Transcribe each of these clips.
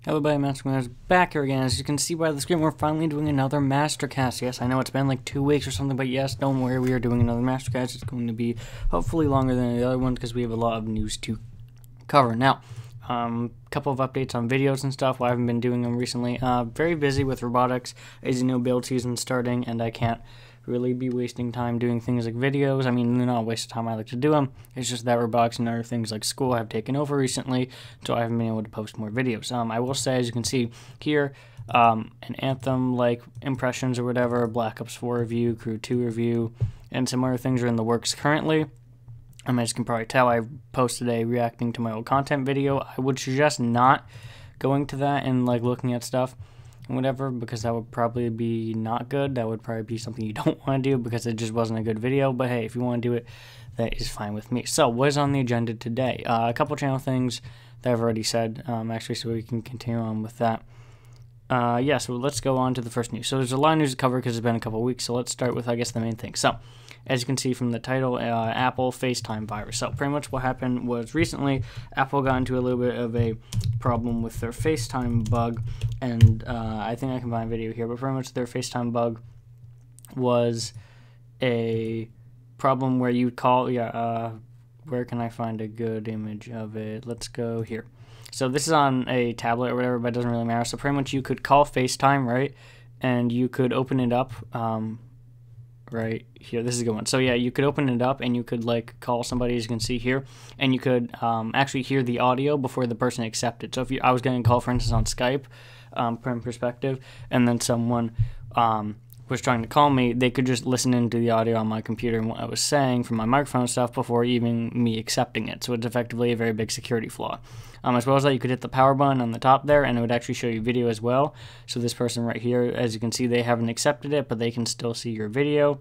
Hello everybody, Masterclass back here again. As you can see by the screen, we're finally doing another Mastercast. Yes, I know it's been like 2 weeks or something, but yes, don't worry, we are doing another Mastercast. It's going to be hopefully longer than the other ones because we have a lot of news to cover. Now, a couple of updates on videos and stuff. Well, I haven't been doing them recently. Very busy with robotics. As you know, build season starting, and I can't really be wasting time doing things like videos. I mean, they're not a waste of time. I like to do them. It's just that robotics and other things like school have taken over recently, so I haven't been able to post more videos. I will say, as you can see here, an Anthem like impressions or whatever, Black Ops 4 review, Crew 2 review, and some other things are in the works currently. As you can probably tell, I posted a reacting to my old content video. I would suggest not going to that and like looking at stuff and whatever, because that would probably be not good. That would probably be something you don't want to do because it just wasn't a good video. But hey, if you want to do it, that is fine with me. So what is on the agenda today? A couple channel things that I've already said, actually, so we can continue on with that. Yeah, so let's go on to the first news. So there's a lot of news to cover because it's been a couple of weeks, so let's start with, I guess, the main thing. So, as you can see from the title, Apple FaceTime virus. So pretty much what happened was recently, Apple got into a little bit of a problem with their FaceTime bug, and I think I can find a video here, but pretty much their FaceTime bug was a problem where you call, where can I find a good image of it? Let's go here. So this is on a tablet or whatever, but it doesn't really matter. So pretty much you could call FaceTime, right? And you could open it up right here. This is a good one. So yeah, you could open it up and you could like call somebody, as you can see here, and you could actually hear the audio before the person accepted. So if I was getting a call, for instance, on Skype, from perspective, and then someone was trying to call me, they could just listen into the audio on my computer and what I was saying from my microphone and stuff before even me accepting it. So it's effectively a very big security flaw. As well as that, you could hit the power button on the top there, and it would actually show you video as well. So this person right here, as you can see, they haven't accepted it, but they can still see your video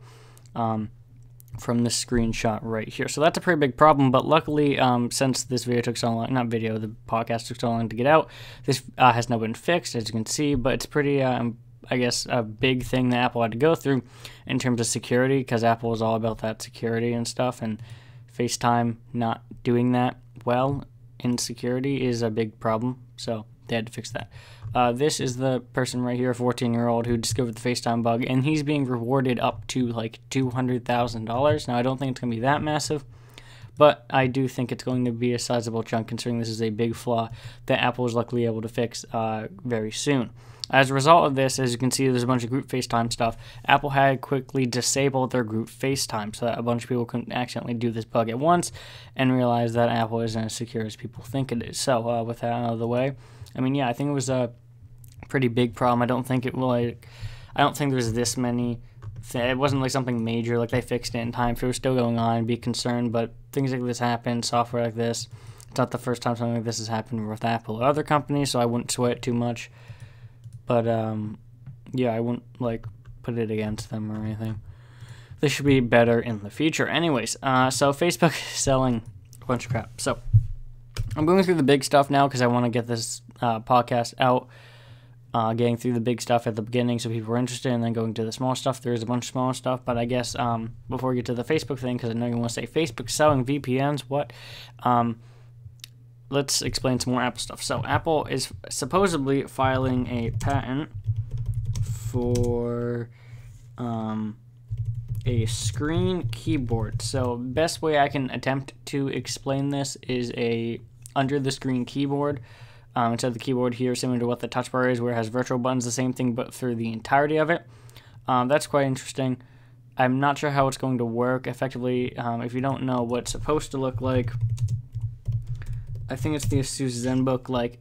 from this screenshot right here. So that's a pretty big problem, but luckily, since this video took so long, not video, the podcast took so long to get out, this has now been fixed, as you can see, but it's pretty, I guess, a big thing that Apple had to go through in terms of security, because Apple is all about that security and stuff, and FaceTime not doing that well in security is a big problem, so they had to fix that. This is the person right here, a 14-year-old, who discovered the FaceTime bug, and he's being rewarded up to like $200,000. Now, I don't think it's going to be that massive, but I do think it's going to be a sizable chunk, considering this is a big flaw that Apple is luckily able to fix very soon. As a result of this, as you can see, there's a bunch of group FaceTime stuff. Apple had quickly disabled their group FaceTime so that a bunch of people couldn't accidentally do this bug at once and realize that Apple isn't as secure as people think it is. So with that out of the way, I mean, yeah, I think it was a pretty big problem. I don't think it will, I don't think there's this many. It wasn't like something major, like they fixed it in time. If it was still going on, be concerned, but things like this happen, software like this. It's not the first time something like this has happened with Apple or other companies, so I wouldn't sweat it too much. But, yeah, I wouldn't, like, put it against them or anything. They should be better in the future. Anyways, so Facebook is selling a bunch of crap. So I'm going through the big stuff now because I want to get this podcast out, getting through the big stuff at the beginning so people are interested, and then going to the small stuff. There's a bunch of small stuff, but I guess before we get to the Facebook thing, because I know you want to say Facebook selling VPNs, what? Let's explain some more Apple stuff. So Apple is supposedly filing a patent for a screen keyboard. So best way I can attempt to explain this is a under the screen keyboard. Instead of the keyboard here, similar to what the touch bar is, where it has virtual buttons, the same thing, but through the entirety of it. That's quite interesting. I'm not sure how it's going to work effectively. If you don't know what it's supposed to look like, I think it's the Asus ZenBook like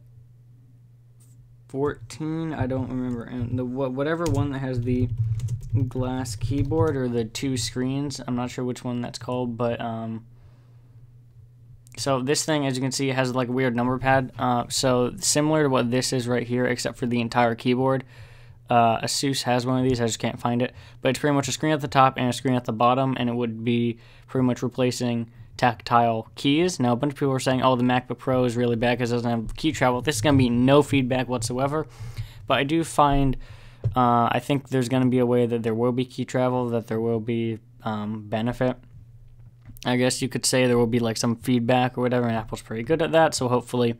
14. I don't remember, and the whatever one that has the glass keyboard or the two screens. I'm not sure which one that's called, but so this thing, as you can see, has like a weird number pad. So similar to what this is right here, except for the entire keyboard. Asus has one of these. I just can't find it, but it's pretty much a screen at the top and a screen at the bottom, and it would be pretty much replacing tactile keys. Now, a bunch of people are saying, oh, the MacBook Pro is really bad because it doesn't have key travel. This is going to be no feedback whatsoever, but I do find, I think there's going to be a way that there will be key travel, that there will be benefit. I guess you could say there will be like some feedback or whatever, and Apple's pretty good at that, so hopefully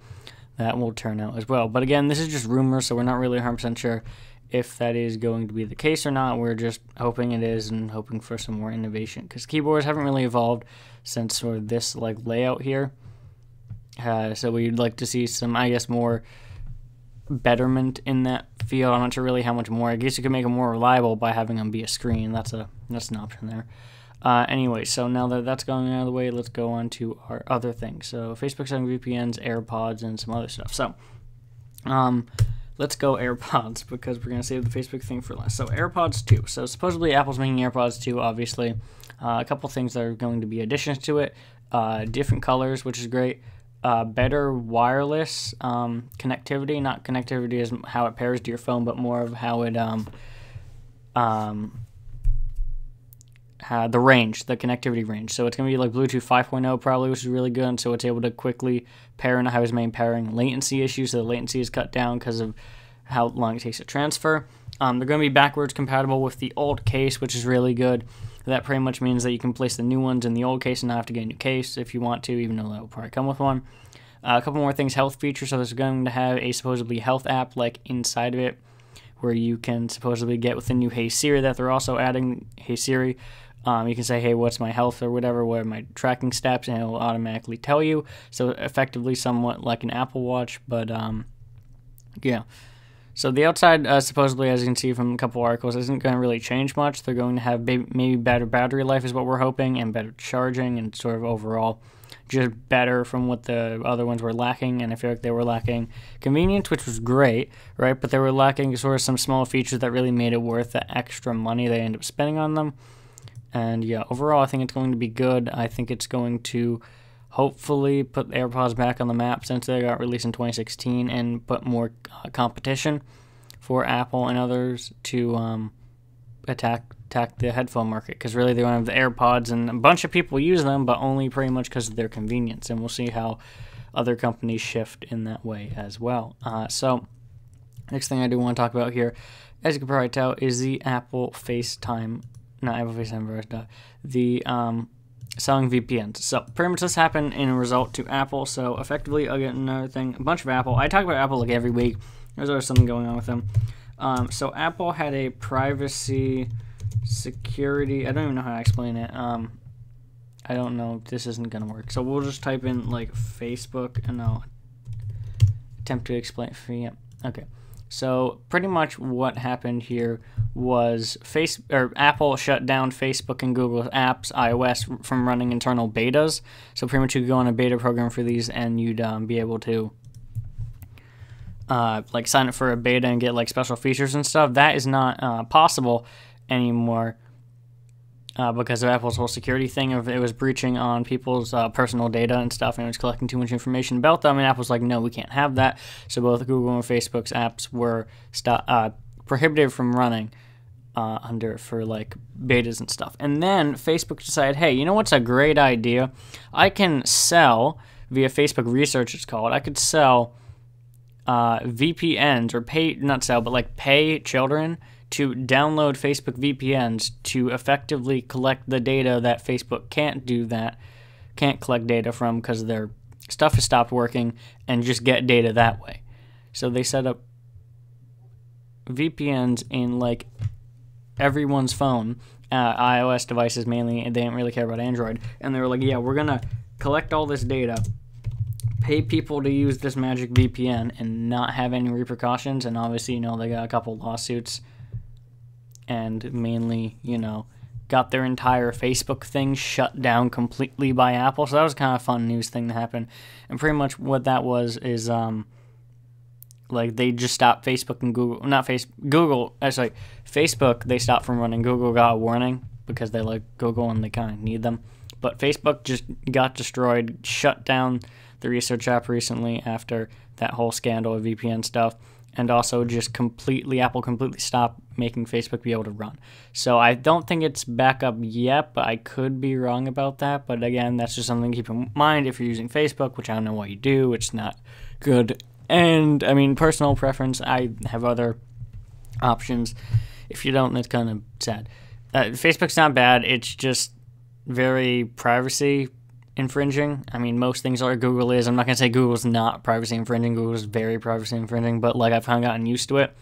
that will turn out as well. But again, this is just rumors, so we're not really 100% sure if that is going to be the case or not. We're just hoping it is and hoping for some more innovation, because keyboards haven't really evolved since sort of this like layout here. So we'd like to see some, I guess, more betterment in that field. I'm not sure really how much more. I guess you could make them more reliable by having them be a screen. That's an option there. Anyway, so now that that's going out of the way, let's go on to our other things. So Facebook selling VPNs, AirPods, and some other stuff. So let's go AirPods, because we're going to save the Facebook thing for last. So AirPods 2. So supposedly Apple's making AirPods 2, obviously. A couple things that are going to be additions to it. Different colors, which is great. Better wireless connectivity. Not connectivity as how it pairs to your phone, but more of how it the range, the connectivity range. So it's going to be like Bluetooth 5.0 probably, which is really good. So it's able to quickly pair and have its main pairing latency issues. So the latency is cut down because of how long it takes to transfer. They're going to be backwards compatible with the old case, which is really good. That pretty much means that you can place the new ones in the old case and not have to get a new case if you want to, even though that will probably come with one. A couple more things, health features. So there's going to have a supposedly health app like inside of it, where you can supposedly get with the new Hey Siri that they're also adding. Hey Siri, you can say, hey, what's my health or whatever, what are my tracking steps, and it will automatically tell you. So effectively somewhat like an Apple Watch, but yeah. So the outside, supposedly, as you can see from a couple articles, isn't going to really change much. They're going to have maybe better battery life is what we're hoping, and better charging, and sort of overall just better from what the other ones were lacking. And I feel like they were lacking convenience, which was great, right? But they were lacking sort of some small features that really made it worth the extra money they end up spending on them. And yeah, overall, I think it's going to be good. I think it's going to hopefully put the AirPods back on the map since they got released in 2016, and put more competition for Apple and others to attack the headphone market, because really they don't have the AirPods, and a bunch of people use them, but only pretty much because of their convenience, and we'll see how other companies shift in that way as well. So next thing I do want to talk about here, as you can probably tell, is the Apple FaceTime, not Apple FaceTime, the selling VPNs. So pretty much this happened in a result to Apple. So effectively, I'll get another thing, a bunch of Apple. I talk about Apple like every week. There's always something going on with them. So Apple had a privacy security, I don't even know how to explain it. I don't know, this isn't gonna work. So we'll just type in like Facebook, and I'll attempt to explain for you. Okay. So pretty much what happened here was Apple shut down Facebook and Google apps, iOS, from running internal betas. So pretty much you could go on a beta program for these, and you'd be able to like sign up for a beta and get like special features and stuff. That is not possible anymore because of Apple's whole security thing. Of it was breaching on people's personal data and stuff, and it was collecting too much information about them, and Apple's like, no, we can't have that. So both Google and Facebook's apps were prohibited from running for like betas and stuff. And then Facebook decided, hey, you know what's a great idea? I can sell via Facebook Research, it's called. I could sell VPNs, or pay children to download Facebook VPNs to effectively collect the data that Facebook can't collect data from, because their stuff has stopped working, and just get data that way. So they set up VPNs in like everyone's phone, iOS devices mainly, and they didn't really care about Android. And they were like, yeah, we're gonna collect all this data, pay people to use this magic VPN, and not have any repercussions. And obviously, they got a couple lawsuits, and mainly, got their entire Facebook thing shut down completely by Apple. So that was kind of a fun news thing to happen. And pretty much what that was is like they just stopped Facebook and Google, Facebook, they stopped from running. Google got a warning because they like Google and they kind of need them. But Facebook just got destroyed, shut down the Research app recently after that whole scandal of VPN stuff. And also just Apple completely stopped making Facebook be able to run. So I don't think it's back up yet, but I could be wrong about that. But again, that's just something to keep in mind if you're using Facebook, which I don't know why you do. It's not good. And, I mean, personal preference, I have other options. If you don't, that's kind of sad. Facebook's not bad. It's just very privacy infringing. I mean, most things are. Google is. I'm not gonna say Google's not privacy infringing. Google's very privacy infringing, but like I've kind of gotten used to it.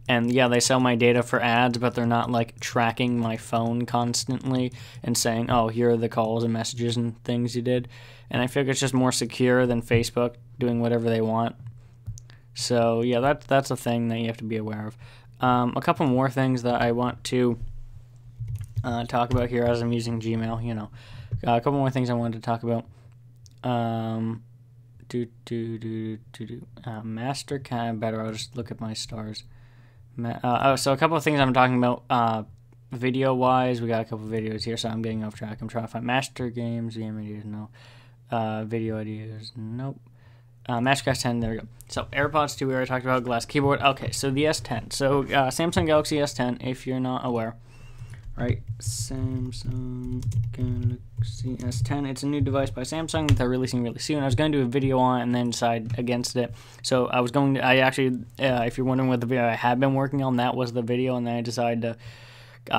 And yeah, they sell my data for ads, but they're not like tracking my phone constantly and saying, oh, here are the calls and messages and things you did. And I feel like it's just more secure than Facebook doing whatever they want. So yeah, that's a thing that you have to be aware of. A couple more things that I want to talk about here as I'm using Gmail. You know, a couple more things I wanted to talk about. Mastercard. Better. I'll just look at my stars. So a couple of things I'm talking about video-wise. We got a couple of videos here, so I'm getting off track. I'm trying to find Master Games, VM ideas, no. Video ideas, nope. Mastercard 10, there we go. So AirPods 2, we already talked about. Glass keyboard. Okay, so the S10. So Samsung Galaxy S10, if you're not aware. Right, Samsung Galaxy S10. It's a new device by Samsung that they're releasing really soon. I was going to do a video on it and then decide against it. So I actually, if you're wondering what the video I had been working on, that was the video, and then I decided to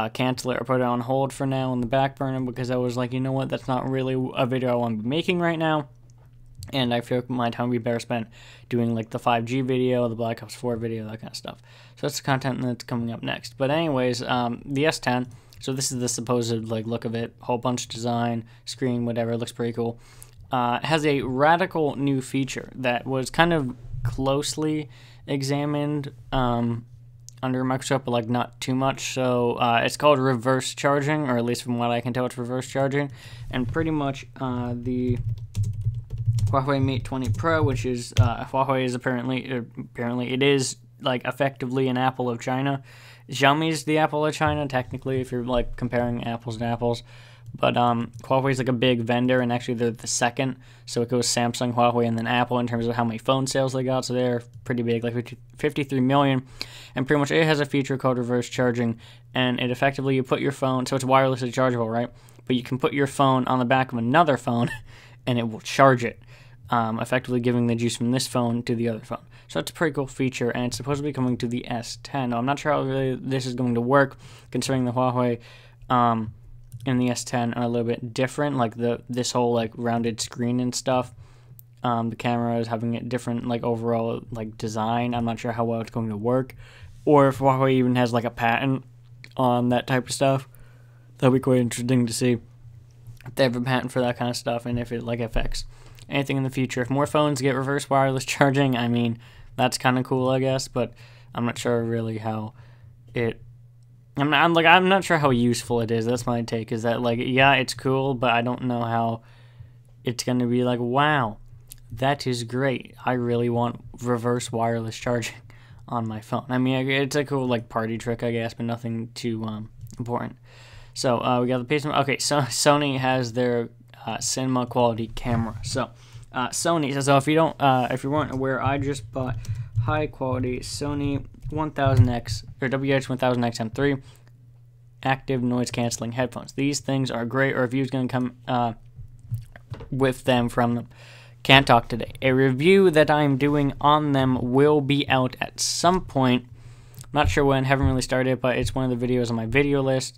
cancel it or put it on hold for now on the back burner because I was like, you know what, that's not really a video I want to be making right now. And I feel like my time would be better spent doing like the 5G video, the Black Ops 4 video, that kind of stuff. So that's the content that's coming up next. But anyways, the S10. So this is the supposed like look of it, whole bunch of design, screen, whatever. It looks pretty cool. It has a radical new feature that was kind of closely examined under Microsoft, but like not too much. So it's called reverse charging, or at least from what I can tell, it's reverse charging. And pretty much the Huawei Mate 20 Pro, which is Huawei is apparently it is like effectively an Apple of China. Xiaomi's the Apple of China, technically, if you're like comparing apples to apples. But Huawei's like a big vendor, and actually they're the second. So it goes Samsung, Huawei, and then Apple in terms of how many phone sales they got. So they're pretty big, like 53 million. And pretty much it has a feature called reverse charging, and it effectively you put your phone, so it's wirelessly chargeable, right? But you can put your phone on the back of another phone, and it will charge it, effectively giving the juice from this phone to the other phone. So that's a pretty cool feature, and it's supposed to be coming to the S10. Now, I'm not sure how really this is going to work, considering the Huawei and the S10 are a little bit different, like this whole like rounded screen and stuff. The camera is having a different like overall like design. I'm not sure how well it's going to work, or if Huawei even has like a patent on that type of stuff. That'll be quite interesting to see if they have a patent for that kind of stuff, and if it like affects anything in the future. If more phones get reverse wireless charging, I mean, that's kind of cool, I guess, but I'm not sure really how it... I'm not sure how useful it is. That's my take, is that, like, yeah, it's cool, but I don't know how it's going to be like, wow, that is great. I really want reverse wireless charging on my phone. I mean, it's a cool, like, party trick, I guess, but nothing too important. So, we got the pacemaker. Okay, so Sony has their cinema quality camera. So, Sony. So if you weren't aware, I just bought high quality Sony 1000X or WH-1000X M3 active noise canceling headphones. These things are great. A review's going to come with them from them. Can't talk today. A review that I'm doing on them will be out at some point. Not sure when. Haven't really started, but it's one of the videos on my video list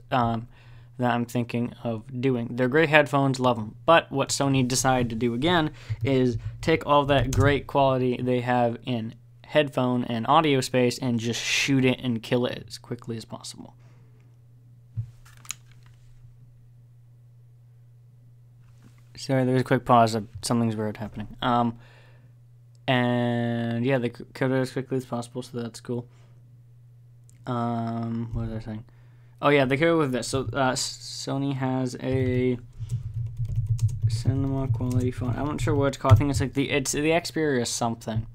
that I'm thinking of doing. They're great headphones, love them. But what Sony decided to do again is take all that great quality they have in headphone and audio space and just shoot it and kill it as quickly as possible. Sorry, there's a quick pause. Something's weird happening. And yeah, they killed it as quickly as possible, so that's cool. What was I saying? Oh yeah, they go with this. So Sony has a cinema quality phone. I'm not sure what it's called. I think it's like the Xperia something.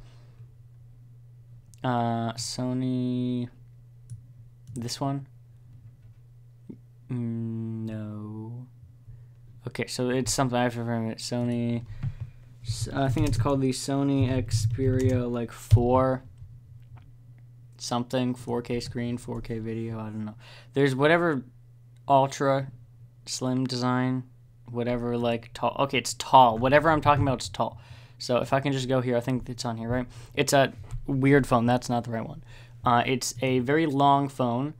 Sony. This one? No. Okay, so it's something I have to remember. Sony. I think it's called the Sony Xperia like 4. Something 4K screen, 4K video, I don't know. There's whatever ultra slim design, whatever like tall. Okay, it's tall. Whatever I'm talking about, it's tall. So if I can just go here, I think it's on here, right? It's a weird phone. That's not the right one. It's a very long phone.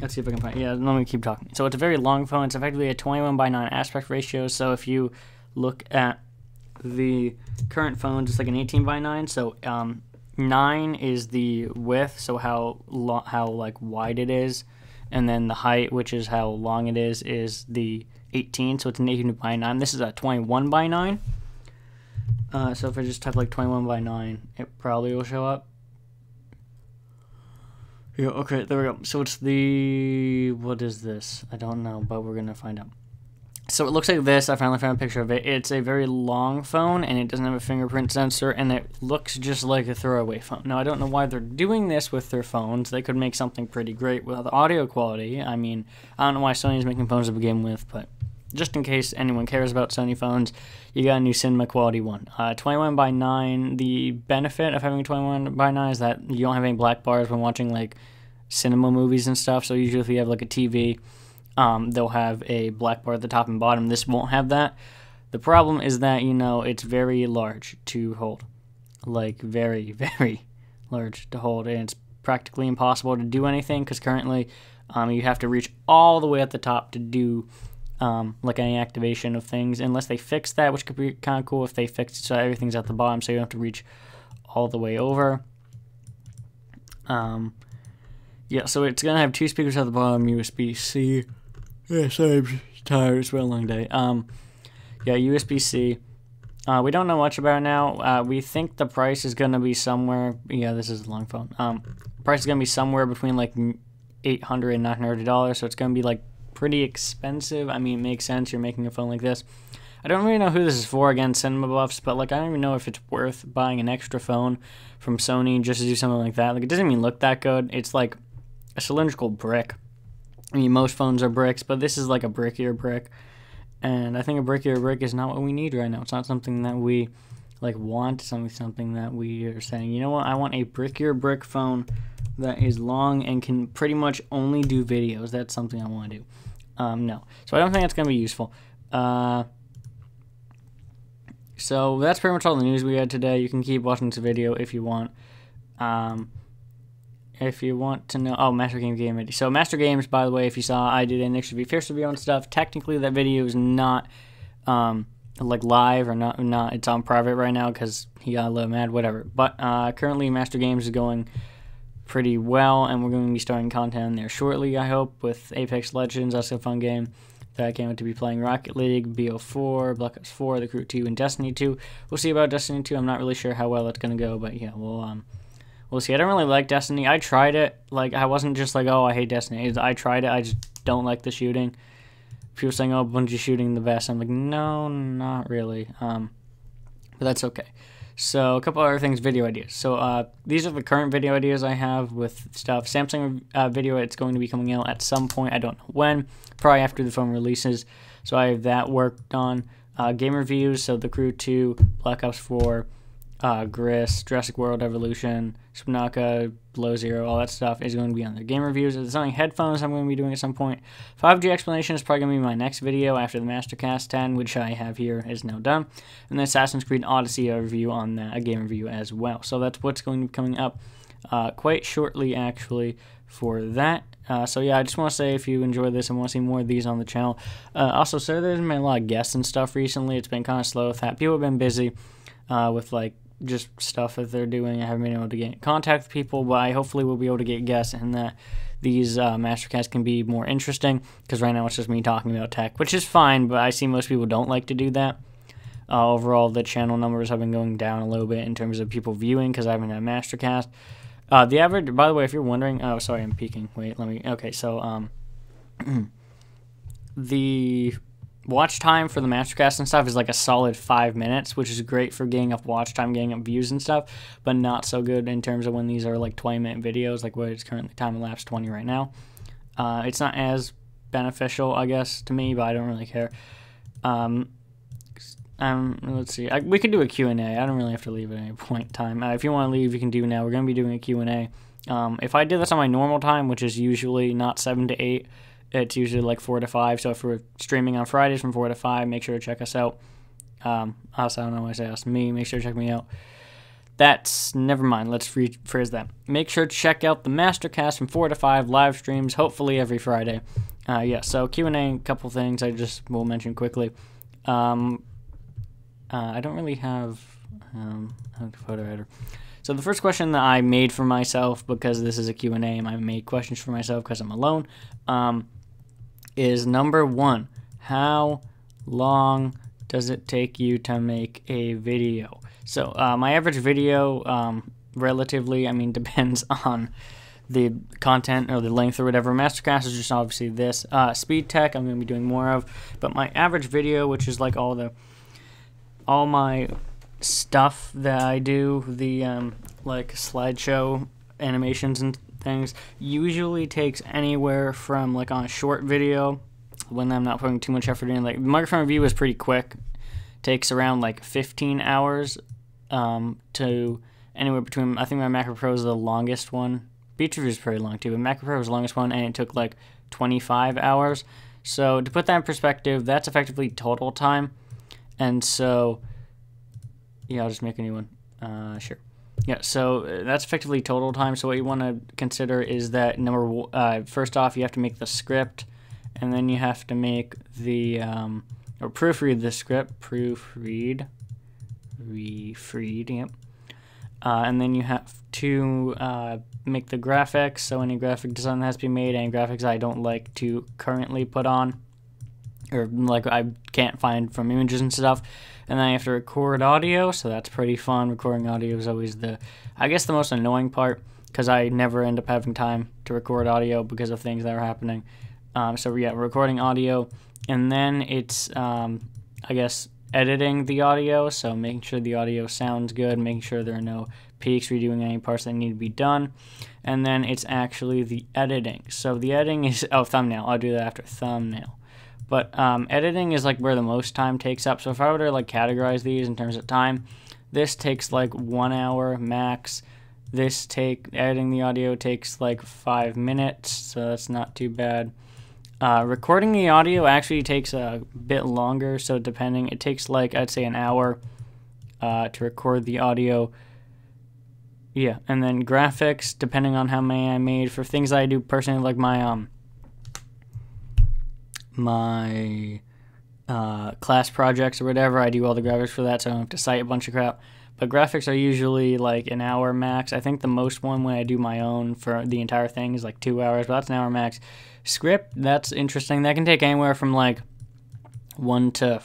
Let's see if I can find it. Yeah, let me keep talking. So it's a very long phone. It's effectively a 21:9 aspect ratio. So if you look at the current phones, it's like an 18:9. So 9 is the width, so how like wide it is, and then the height, which is how long it is the 18. So it's an 18:9. This is a 21:9. So if I just type like 21:9, it probably will show up. Yeah, okay, there we go. So it's the, what is this? I don't know, but we're gonna find out. So it looks like this. I finally found a picture of it. It's a very long phone, and it doesn't have a fingerprint sensor, and it looks just like a throwaway phone. Now, I don't know why they're doing this with their phones. They could make something pretty great with audio quality. I mean, I don't know why Sony's making phones to begin with, but just in case anyone cares about Sony phones, you got a new cinema quality one. 21:9, the benefit of having 21:9 is that you don't have any black bars when watching, like, cinema movies and stuff. So usually if you have, like, a TV, they'll have a black bar at the top and bottom. This won't have that. The problem is that, you know, it's very large to hold. Like, very, very large to hold. And it's practically impossible to do anything because currently you have to reach all the way at the top to do like any activation of things, unless they fix that, which could be kind of cool if they fix it so everything's at the bottom so you don't have to reach all the way over. Yeah, so it's going to have two speakers at the bottom, USB-C. Yeah, sorry, I'm tired. It's been a long day. Yeah, USB-C. We don't know much about it now. We think the price is going to be somewhere... Yeah, this is a long phone. Price is going to be somewhere between like $800 and $900, so it's going to be like pretty expensive. I mean, it makes sense. You're making a phone like this. I don't really know who this is for, again, cinema buffs, but like I don't even know if it's worth buying an extra phone from Sony just to do something like that. Like, it doesn't even look that good. It's like a cylindrical brick. I mean, most phones are bricks, but this is like a brickier brick. And I think a brickier brick is not what we need right now. It's not something that we like want. It's something that we are saying, you know what, I want a brickier brick phone that is long and can pretty much only do videos. That's something I want to do. No. So I don't think that's going to be useful. So that's pretty much all the news we had today. You can keep watching this video if you want. If you want to know... Oh, Master Game video. So Master Games, by the way, if you saw, I did an Extra Be Fierce review and stuff. Technically, that video is not like live or not. It's on private right now because he got a little mad, whatever. But currently, Master Games is going pretty well, and we're going to be starting content there shortly, I hope, with Apex Legends. That's a fun game that I can't wait to be playing. Rocket League, BO4, Black Ops 4, The Crew 2, and Destiny 2. We'll see about Destiny 2. I'm not really sure how well it's going to go, but yeah, we'll see. I don't really like Destiny. I tried it. Like, I wasn't just like, oh, I hate Destiny. I tried it. I just don't like the shooting. People saying, oh, Bungie's shooting the best. I'm like, no, not really. But that's okay. So, a couple other things, video ideas. So, these are the current video ideas I have with stuff. Samsung video, it's going to be coming out at some point. I don't know when. Probably after the phone releases. So, I have that worked on. Game reviews, so The Crew 2, Black Ops 4, Gris, Jurassic World Evolution, Subnautica, Below Zero, all that stuff is going to be on their game reviews. There's only headphones I'm going to be doing at some point. 5G explanation is probably going to be my next video after the Mastercast 10, which I have here is now done. And then Assassin's Creed Odyssey, a review on that, a game review as well. So that's what's going to be coming up quite shortly, actually, for that. So yeah, I just want to say if you enjoy this and want to see more of these on the channel. Also, sir, there's been a lot of guests and stuff recently. It's been kind of slow with that. People have been busy with like just stuff that they're doing. I haven't been able to get in contact with people, but I hopefully will be able to get guests and that these Mastercasts can be more interesting, because right now it's just me talking about tech, which is fine, but I see most people don't like to do that. Overall, the channel numbers have been going down a little bit in terms of people viewing because I haven't had Mastercast. The average, by the way, if you're wondering, oh, sorry, I'm peeking. Wait, okay, so, the watch time for the Mastercast and stuff is like a solid 5 minutes, which is great for getting up watch time, getting up views and stuff, but not so good in terms of when these are like 20-minute videos, like what it's currently time-elapsed 20 right now. It's not as beneficial, I guess, to me, but I don't really care. Let's see. We could do a Q&A. I don't really have to leave at any point in time. If you want to leave, you can do now. We're going to be doing a Q&A. If I did this on my normal time, which is usually not 7 to 8, it's usually like 4 to 5. So if we're streaming on Fridays from 4 to 5, make sure to check us out. Also, I don't know why I say us. Me, make sure to check me out. that's, never mind, let's rephrase that. Make sure to check out the Mastercast from 4 to 5 live streams, hopefully every Friday. Yeah, so Q&A, a couple things I just will mention quickly. I don't really have a photo editor. So the first question that I made for myself, because this is a Q&A and I made questions for myself because I'm alone, is number 1, how long does it take you to make a video? So my average video, relatively, I mean, depends on the content or the length or whatever. Mastercast is just obviously this. Speed Tech I'm going to be doing more of, but my average video, which is like all my stuff that I do, the like slideshow animations and things, usually takes anywhere from, like, on a short video when I'm not putting too much effort in. Like, the microphone review is pretty quick, takes around like 15 hours to anywhere between, I think my Macro Pro is the longest one. Beach review is pretty long too, but Macro Pro was the longest one, and it took like 25 hours. So to put that in perspective, that's effectively total time. And so, yeah, I'll just make a new one. Sure. Yeah, so that's effectively total time. So what you want to consider is that first off, you have to make the script, and then you have to make the or proofread the script. Proofread, yep. And then you have to make the graphics, so any graphic design that has to be made, any graphics I don't like to currently put on, or like I can't find from images and stuff. And then I have to record audio, so that's pretty fun. Recording audio is always I guess the most annoying part, because I never end up having time to record audio because of things that are happening. So yeah, recording audio, and then it's, I guess, editing the audio, so making sure the audio sounds good, making sure there are no peaks, redoing any parts that need to be done, and then it's actually the editing. So the editing is, thumbnail, I'll do that after thumbnail. But editing is like where the most time takes up. So if I were to like categorize these in terms of time, this takes like 1 hour max. Editing the audio takes like 5 minutes, so that's not too bad. Recording the audio actually takes a bit longer, so it takes like, I'd say, an hour to record the audio. Yeah, and then graphics, depending on how many I made, for things I do personally, like my class projects or whatever, I do all the graphics for that, so I don't have to cite a bunch of crap. But graphics are usually like an hour max. I think the most one when I do my own for the entire thing is like 2 hours, but that's an hour max. Script, that's interesting. That can take anywhere from like 1 to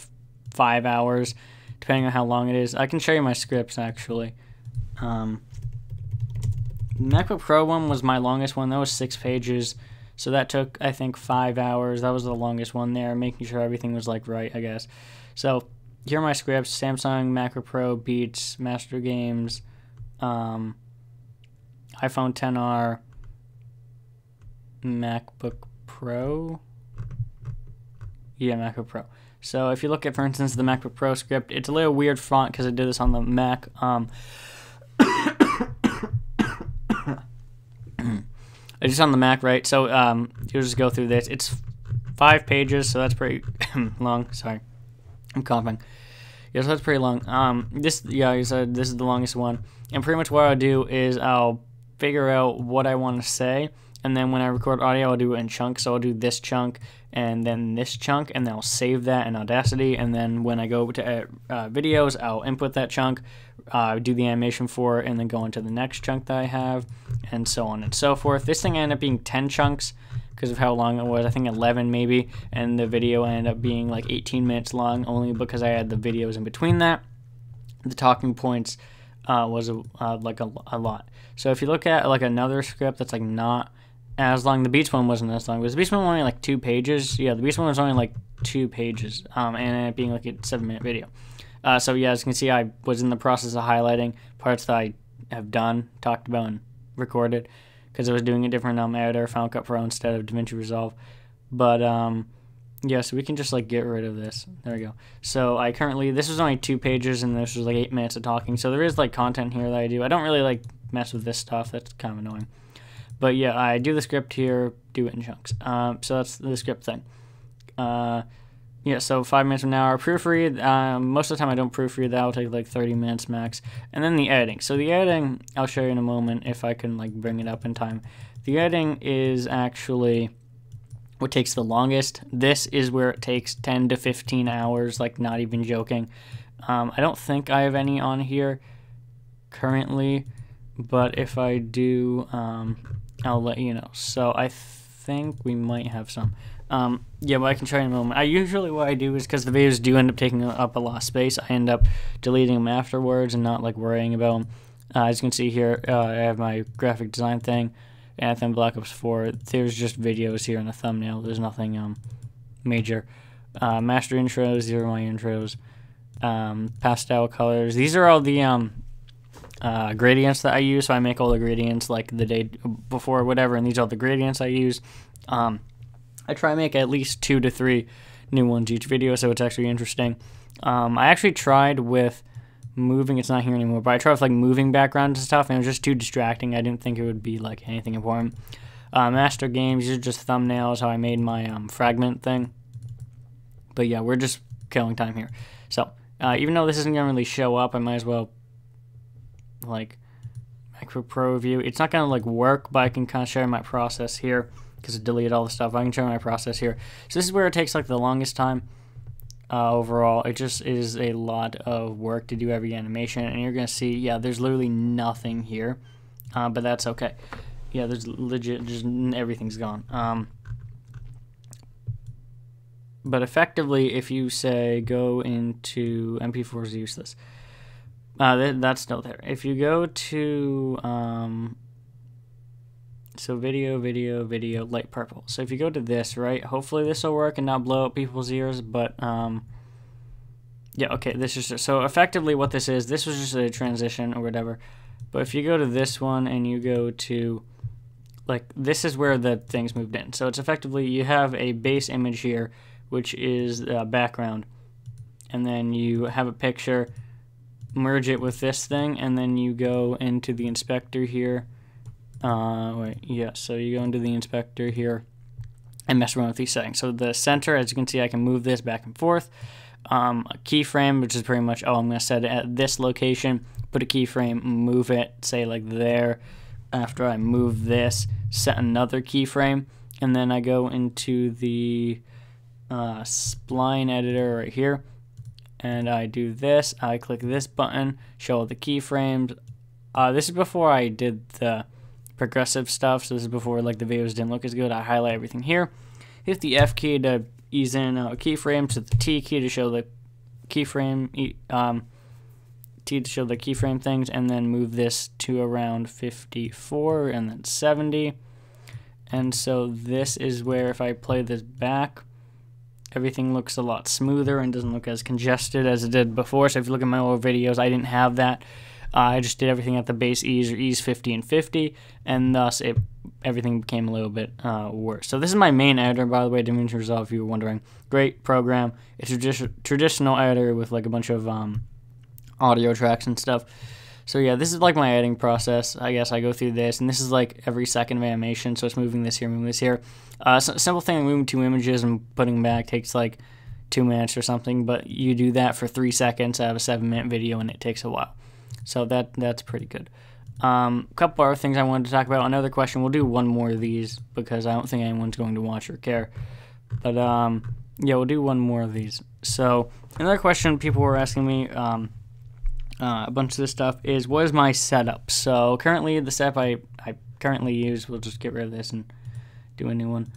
5 hours, depending on how long it is. I can show you my scripts, actually. MacBook Pro one was my longest one. That was 6 pages. So that took, I think, 5 hours. That was the longest one there, making sure everything was like right, I guess. So here are my scripts: Samsung, Macro Pro, Beats, Master Games, iPhone XR, MacBook Pro. Yeah, MacBook Pro. So if you look at, for instance, the MacBook Pro script, it's a little weird font because I did this on the Mac. It's just on the Mac, right? So you'll just go through this. It's 5 pages, so that's pretty long. Sorry, I'm coughing. Yeah, so that's pretty long. Yeah, like I said, this is the longest one. And pretty much what I'll do is I'll figure out what I want to say, and then when I record audio, I'll do it in chunks. So I'll do this chunk and then this chunk, and then I'll save that in Audacity. And then when I go to videos, I'll input that chunk, do the animation for it, and then go into the next chunk that I have, and so on and so forth. This thing ended up being 10 chunks because of how long it was. I think 11 maybe, and the video ended up being like 18 minutes long, only because I had the videos in between that. The talking points was like a lot. So if you look at like another script that's like not as long, the Beats one wasn't as long. Was the Beats one only like 2 pages? Yeah, the Beats one was only like 2 pages, and ended up being like a 7-minute video. So yeah, as you can see, I was in the process of highlighting parts that I have done, talked about, and recorded, because I was doing a different editor, Final Cut Pro instead of DaVinci Resolve. But yeah, so we can just like get rid of this. There we go. So this was only 2 pages, and this was like 8 minutes of talking. So there is like content here that I do. I don't really like mess with this stuff. That's kind of annoying. But yeah, I do the script here, do it in chunks. So that's the script thing. Yeah, so 5 minutes an hour. Proofread, most of the time I don't proofread. That will take like 30 minutes max. And then the editing. So the editing, I'll show you in a moment if I can like bring it up in time. The editing is actually what takes the longest. This is where it takes 10 to 15 hours, like not even joking. I don't think I have any on here currently, but if I do, I'll let you know. So I think we might have some. Yeah, but I can try in a moment. Usually what I do is, because the videos do end up taking up a lot of space, I end up deleting them afterwards and not like worrying about them. As you can see here, I have my graphic design thing, Anthem Black Ops 4. There's just videos here in the thumbnail. There's nothing major. Master intros, these are my intros. Pastel colors. These are all the gradients that I use, so I make all the gradients like the day before, whatever, and these are the gradients I use. I try to make at least 2 to 3 new ones each video, so it's actually interesting. I actually tried with moving, it's not here anymore, but I tried with like moving backgrounds and stuff, and it was just too distracting. I didn't think it would be like anything important. Master games, these are just thumbnails, how I made my fragment thing. But yeah, we're just killing time here. So, even though this isn't going to really show up, I might as well like Macro Pro View. It's not going to like work, but I can kind of share my process here because I deleted all the stuff. I can share my process here. So this is where it takes like the longest time overall. It just is a lot of work to do every animation, and you're going to see, yeah, there's literally nothing here, but that's okay. Yeah, there's legit, just everything's gone. But effectively, if you say go into MP4 is useless, that's still there. If you go to so video, light purple. So if you go to this, right, hopefully this will work and not blow up people's ears, but yeah, okay, this is just, so effectively what this is, this was just a transition or whatever, but if you go to this one and you go to, like, this is where the things moved in. So it's effectively, you have a base image here, which is background, and then you have a picture, merge it with this thing, and then you go into the inspector here. So you go into the inspector here and mess around with these settings. So the center, as you can see, I can move this back and forth. A keyframe, which is pretty much, oh, I'm going to set it at this location, put a keyframe, move it, say like there. After I move this, set another keyframe, and then I go into the spline editor right here, and I do this. I click this button, show all the keyframes. This is before I did the progressive stuff, so this is before like the videos didn't look as good. I highlight everything here, hit the F key to ease in keyframes, hit the T key to show the keyframe, T to show the keyframe things, and then move this to around 54 and then 70. And so this is where, if I play this back, everything looks a lot smoother and doesn't look as congested as it did before. So if you look at my old videos, I didn't have that. I just did everything at the base ease, or ease 50 and 50, and thus everything became a little bit worse. So this is my main editor, by the way, DaVinci Resolve, if you were wondering. Great program. It's a traditional editor with like a bunch of audio tracks and stuff. So yeah, this is like my editing process. I guess I go through this, and this is like every second of animation, so it's moving this here, moving this here. So simple thing, like moving 2 images and putting them back takes like 2 minutes or something, but you do that for 3 seconds out of a 7-minute video, and it takes a while. So that's pretty good. Couple other things I wanted to talk about. Another question, we'll do one more of these because I don't think anyone's going to watch or care. But yeah, we'll do one more of these. So another question people were asking me, a bunch of this stuff, is what is my setup? So currently the setup I currently use, we'll just get rid of this and do a new one.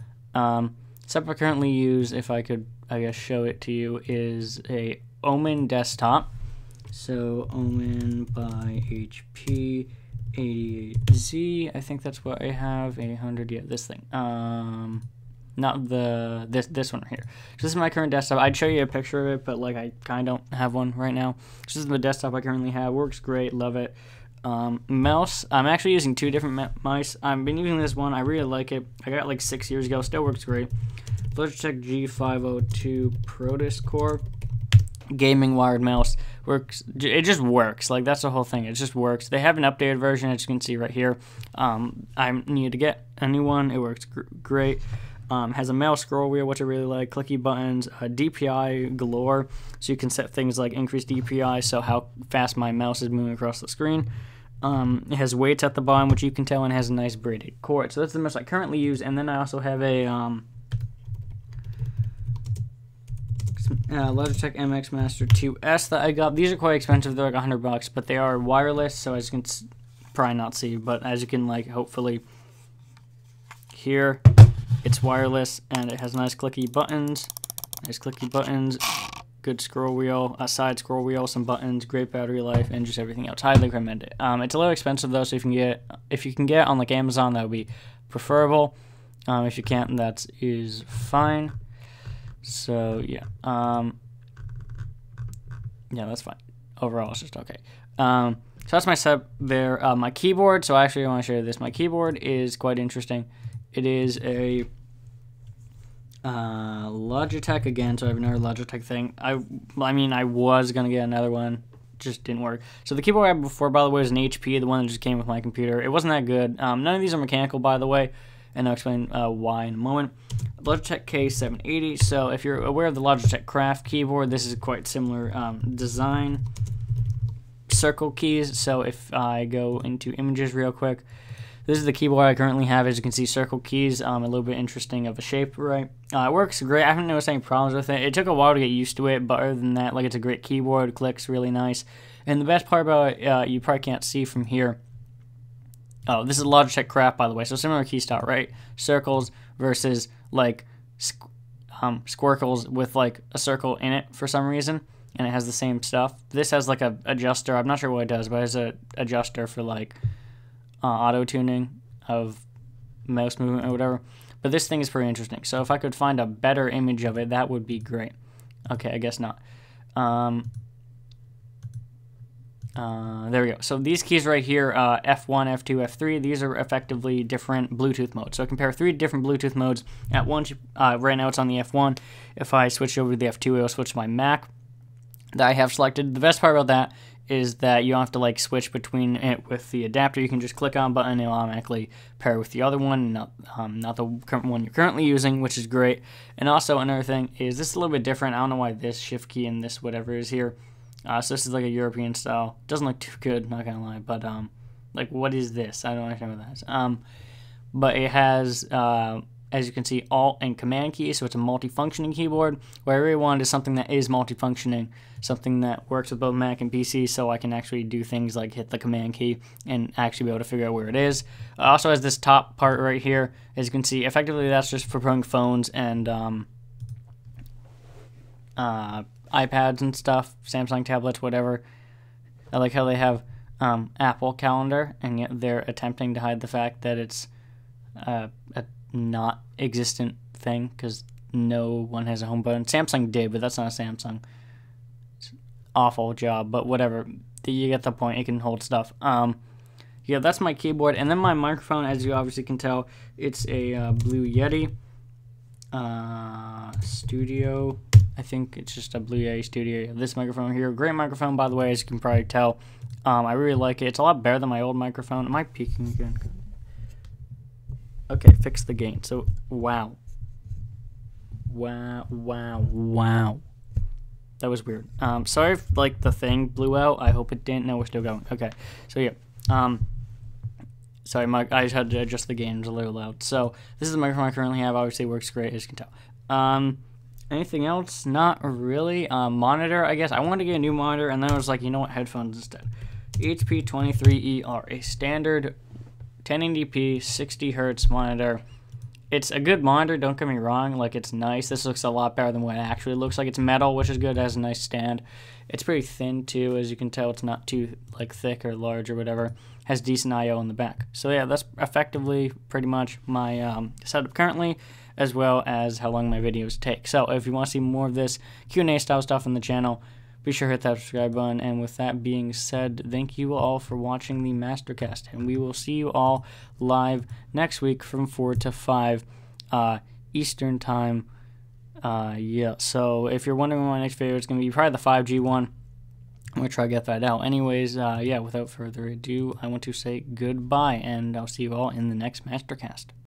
Setup I currently use, if I could, I guess, show it to you, is a Omen desktop. So Omen by HP 88Z, I think that's what I have. 800, yeah, this thing. Not this one right here. So this is my current desktop. I'd show you a picture of it, but like I kind of don't have one right now. This is the desktop I currently have. Works great, love it. Mouse, I'm actually using 2 different mice. I've been using this one. I really like it. I got it like 6 years ago. Still works great. Logitech G502 Protus Core gaming wired mouse. Works. It just works. Like, that's the whole thing. It just works. They have an updated version, as you can see right here. I need to get a new one. It works great. Has a mouse scroll wheel, which I really like, clicky buttons, DPI galore, so you can set things like increased DPI, so how fast my mouse is moving across the screen. It has weights at the bottom, which you can tell, and has a nice braided cord. So that's the mouse I currently use, and then I also have a Logitech MX Master 2S that I got. These are quite expensive, they're like $100, but they are wireless, so as you can probably not see, but as you can like hopefully hear, it's wireless, and it has nice clicky buttons, good scroll wheel, a side scroll wheel, some buttons, great battery life, and just everything else. Highly recommend it. It's a little expensive though, so if you can get it on like Amazon, that would be preferable. If you can't, that is fine. So yeah, yeah, that's fine. Overall, it's just okay. So that's my setup there. My keyboard. So actually, I want to show you this. My keyboard is quite interesting. It is a Logitech again, so I have another Logitech thing. I mean, I was gonna get another one, just didn't work. So the keyboard I had before, by the way, was an HP, the one that just came with my computer. It wasn't that good. None of these are mechanical, by the way, and I'll explain why in a moment. Logitech K780. So if you're aware of the Logitech Craft keyboard, this is quite similar design. Circle keys. So if I go into images real quick, this is the keyboard I currently have. As you can see, circle keys, a little bit interesting of a shape, right? It works great. I haven't noticed any problems with it. It took a while to get used to it, but other than that, like, it's a great keyboard. It clicks really nice. And the best part about it, you probably can't see from here. Oh, this is Logitech Craft, by the way. So similar key style, right? Circles versus like squircles with like a circle in it for some reason, and it has the same stuff. This has like a adjuster. I'm not sure what it does, but it's a adjuster for like auto tuning of mouse movement or whatever. But this thing is pretty interesting. So if I could find a better image of it, that would be great. Okay, I guess not. There we go. So these keys right here, F1, F2, F3, these are effectively different Bluetooth modes. So compare 3 different Bluetooth modes at once. Right now it's on the F1. If I switch over to the F2, it'll switch to my Mac that I have selected. The best part about that is that you don't have to like switch between it with the adapter. You can just click on a button and it'll automatically pair with the other one, not the current one you're currently using, which is great. And also another thing is this is a little bit different. I don't know why this shift key and this whatever is here. So this is like a European style. Doesn't look too good, not gonna lie, but like, what is this? I don't understand what that is. But it has, as you can see, Alt and Command keys, so it's a multifunctioning keyboard. What I really wanted is something that is multifunctioning, something that works with both Mac and PC, so I can actually do things like hit the Command key and actually be able to figure out where it is. It also has this top part right here. As you can see, effectively that's just for putting phones and iPads and stuff, Samsung tablets, whatever. I like how they have Apple Calendar, and yet they're attempting to hide the fact that it's a not existent thing, because no one has a home button. Samsung did, but that's not a Samsung. It's an awful job, but whatever. You get the point. It can hold stuff. Yeah, that's my keyboard. And then my microphone, as you obviously can tell, it's a Blue Yeti Studio. I think it's just a Blue Yeti Studio. This microphone here, great microphone, by the way, as you can probably tell. I really like it. It's a lot better than my old microphone. Am I peaking again? Okay, fix the gain. So, wow. Wow. That was weird. Sorry if, like, the thing blew out. I hope it didn't. No, we're still going. Okay, so yeah. Sorry, I just had to adjust the gain. It was a little loud. So, this is the microphone I currently have. Obviously, it works great, as you can tell. Anything else? Not really. Monitor, I guess. I wanted to get a new monitor, and then I was like, you know what? Headphones instead. HP 23ER, a standard 1080p 60 hertz monitor. It's a good monitor, don't get me wrong. Like, it's nice. This looks a lot better than what it actually looks like. It's metal, which is good. It has a nice stand. It's pretty thin too, as you can tell. It's not too like thick or large or whatever. Has decent I/O in the back. So yeah, that's effectively pretty much my setup currently, as well as how long my videos take. So if you want to see more of this Q&A style stuff on the channel, be sure to hit that subscribe button. And with that being said, thank you all for watching the Mastercast, and we will see you all live next week from 4 to 5 Eastern time. Yeah, so if you're wondering when my next video is going to be, probably the 5G one. I'm going to try to get that out. Anyways, yeah, without further ado, I want to say goodbye, and I'll see you all in the next Mastercast.